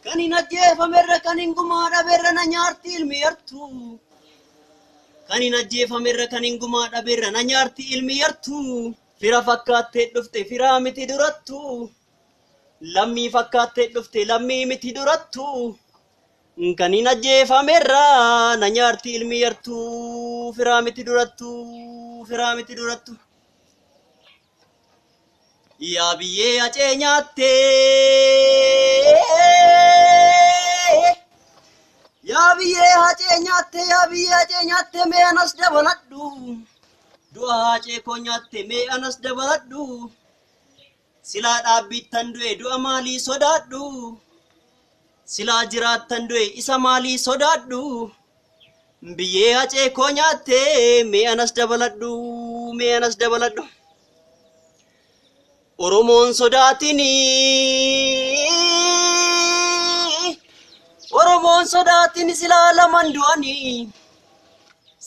Kanina jeefamerra kanin gumaadha berra na nyaarti ilmi yartu. Kanina jeefamerra kanin gumaadha berra na nyaarti ilmi yartu. Fira fakkaattee dhufte firaa miti durattu. Lammii fakkaattee dhufte lammii miti durattu. Kanina jeefamerra na nyaarti ilmi yartu. Firaa miti durattu. Firaa miti durattu. Yaa biyyee hacee nyaatte mee anas dabaladhu. Du'a hacee koo nyaatte mee anas dabaladhu. Silaa dhaabbittan du'e du'a maalii sodaadhu. Silaa jiraattan du'e isa maalii sodaadhu. Biyyee hacee koo nyaatte mee anas dabaladhu. Mee anas dabaladhu. Oromoon sodaatini silaa laman du'ani.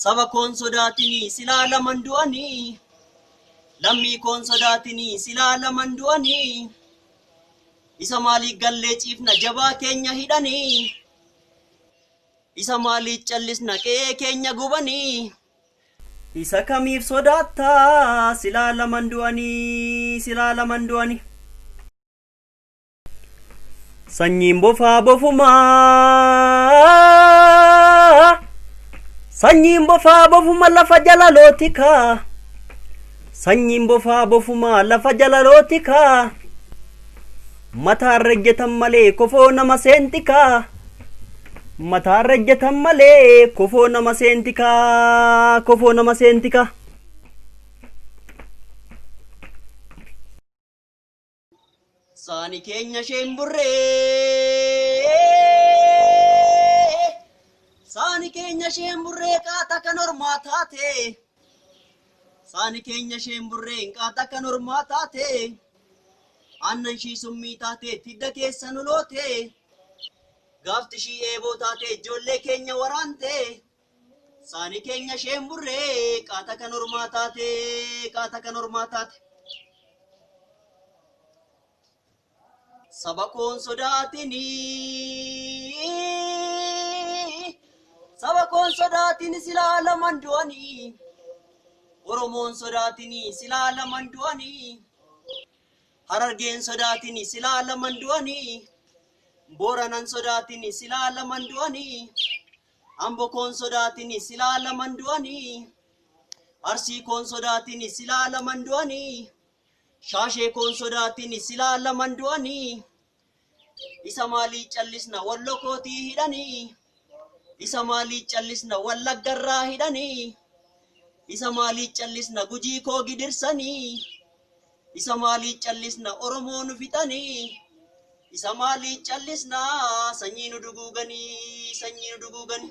Saba koon sodaatini silaa laman du'ani. Lammii koon sodaatini silaa laman du'ani. Isa maalii gallee ciifna jabaa keenya hidhani. Isa maalii callisna qe'ee keenya gubani. Isa kamiif sodaata silaa laman du'ani. Silaa laman du'ani. Sanyiin bofaa bofumaa. Sanyiin bofaa bofuma lafa jala lootika. Sanyiin bofaa bofumaa lafa jala lootika. Mataan rejjetan malee kofoo nama seentika. Mataan rejjetan malee kofoo nama seentika. Kofoo nama seentika. Saani keenya shemburree. Saani keenya shemburree qaata kan ormaa taate. Saani keenya shemburree qaata kan ormaa taate. Aannan shii summii taate tidda keessa nu loote. Gaafti shii eeboo taate ijoollee keenya waraante. Saani keenya shemburree qaata kan ormaa taate. Qaata kan ormaa taate. Saba koon sodaatini. Saba koon sodaatini silaa laman du'ani. Oromoon sodaatini silaa laman du'ani. Harargeen sodaatini silaa laman du'ani. Booranan sodaatini silaa laman du'ani. Amboo koon sodaatini silaa laman du'ani. Arsii koon sodaatini silaa laman du'ani. Shaashee koon sodaatini silaa laman du'ani. Isa maalii callisna wallo kootii hidhani. Isa maalii callisna wallaggarraa hidhani. Isa maalii callisna gujii koo gidirsani. Isa maalii callisna Oromoo nu fixani. Isa maalii callisna sanyii nu duguugani. Sanyii nu duguugani.